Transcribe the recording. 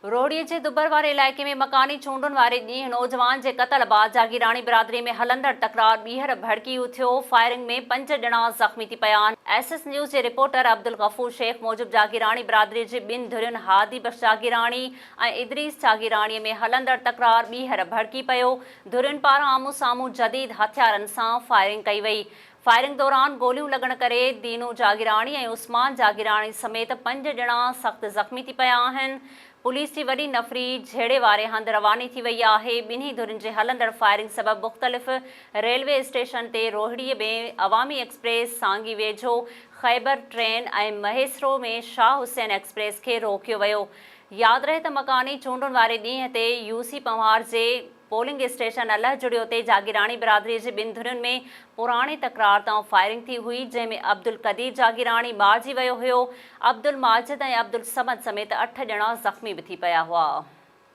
रोहड़ीअ जे दुबर वारे इलाइक़े में मकानी चूंडुनि वारे ॾींहुं नौजवान जे क़तल बाद जागीरानी बिरादरी में हलंदड़ तकरार ॿीहर भड़की उथियो। फायरिंग में 5 ॼणा ज़ख़्मी थी पिया आहिनि। एसएस न्यूज़ जे रिपोर्टर अब्दुल गफूर शेख मूजिब जागीरानी बिरादरी जी ॿिनि धुरियुनि हादी बख्श जागीरानी ऐं इदरीस जागीरानीअ में हलंदड़ तकरार ॿीहर भड़की पियो। धुरियुनि पारां आम्हूं साम्हूं जदीद हथियारनि सां फायरिंग कई वई। फायरिंग दौरान गोलियूं लॻण करे दीनू जागीरानी ऐं उस्मान जागीरानी समेत 5 ॼणा सख़्त ज़ख़्मी थी पिया आहिनि। पुलिस जी वॾी नफ़री झेड़े वारे हंधि रवानी थी वई आहे। ॿिन्ही धुरियुनि जे हलंदड़ फायरिंग सबबि मुख़्तलिफ़ रेलवे स्टेशन ते रोहड़ीअ में अवामी एक्सप्रेस, सांगी वेझो ख़ैबर ट्रेन ऐं महेसरो में शाह हुसैन एक्सप्रेस खे रोकियो वियो। यादि रहे त मकानी चूंडुनि वारे ॾींहं ते यूसी पंवार जे पोलिंग स्टेशन अलह जुड़ियो ते जागीरानी बिरादरीअ जे ॿिनि धुरियुनि में पुराणी तकरार तां फायरिंग थी हुई, जंहिंमें अब्दुल कदीर जागीरानी मारिजी वियो हुयो। अब्दुल माजिद ऐं अब्दुल समद समेत 8 ॼणा ज़ख़्मी बि थी पिया हुआ।